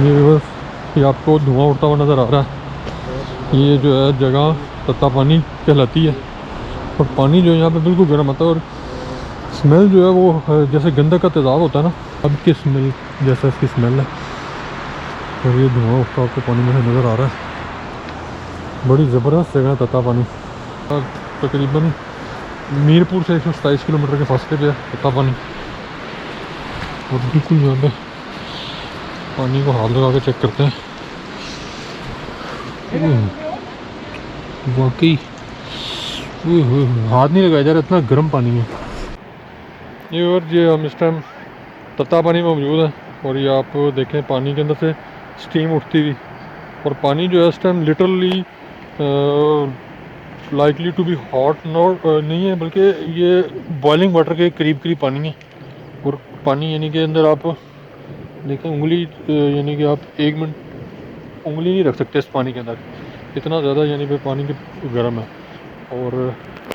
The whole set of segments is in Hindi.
ये बस ये आपको धुआं उड़ता हुआ नज़र आ रहा है। ये जो है जगह तत्ता पानी कहलाती है और पानी जो है यहाँ पे बिल्कुल गर्म आता है और स्मेल जो है वो जैसे गंदक का तेज़ाब होता है ना, अब की स्मेल जैसा इसकी स्मेल है। और ये धुआं उठता आपको पानी में नज़र आ रहा है। बड़ी ज़बरदस्त जगह है तत्ता पानी। तकरीबन मीरपुर से 127 किलोमीटर के फासले पे है तत्ता पानी। और बिल्कुल यहाँ पे पानी को हाथ लगा के चेक करते हैं। वाकई हाथ नहीं लगाया जा रहा, इतना गर्म पानी है ये। और ये हम इस टाइम तत्ता पानी में मौजूद है और ये आप देखें पानी के अंदर से स्टीम उठती हुई। और पानी जो है इस time literally likely to be hot not नहीं है, बल्कि ये बॉइलिंग वाटर के करीब करीब पानी है। और पानी यानी कि अंदर आप देखें उंगली यानी कि आप 1 मिनट उंगली नहीं रख सकते इस पानी के अंदर, इतना ज़्यादा यानी कि पानी के गर्म है। और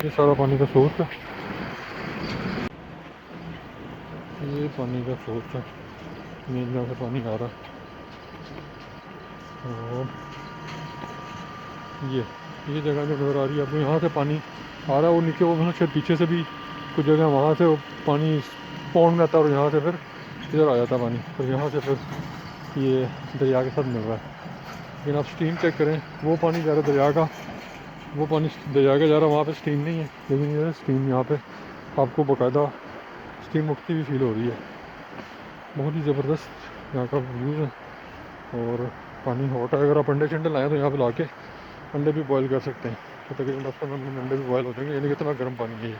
ये सारा पानी का सोर्स है, ये पानी का सोर्स है, मेन जहाँ से पानी आ रहा है। और ये जगह जो नज़र आ रही है आपको, यहाँ से पानी आ रहा है और नीचे वो मतलब शायद पीछे से भी कुछ जगह वहाँ से वो पानी पौंड में आता है और यहाँ से फिर इधर आ जाता है पानी। तो यहाँ से फिर ये दरिया के साथ मिल रहा है। लेकिन आप स्टीम चेक करें, वो पानी जा रहा है दरिया का, वो पानी दरिया का जा रहा है, वहाँ पे स्टीम नहीं है। लेकिन ये स्टीम यहाँ पे आपको बाकायदा स्टीम उठती हुई फील हो रही है। बहुत ही ज़बरदस्त यहाँ का व्यूज़ है। और पानी हॉट है, अगर आप अंडे चंडे लाएँ तो यहाँ पे ला के अंडे भी बॉयल कर सकते हैं। तो तकरीबन 10-15 मिनट अंडे भी बॉयल हो जाएंगे, यानी कितना गर्म पानी है ये।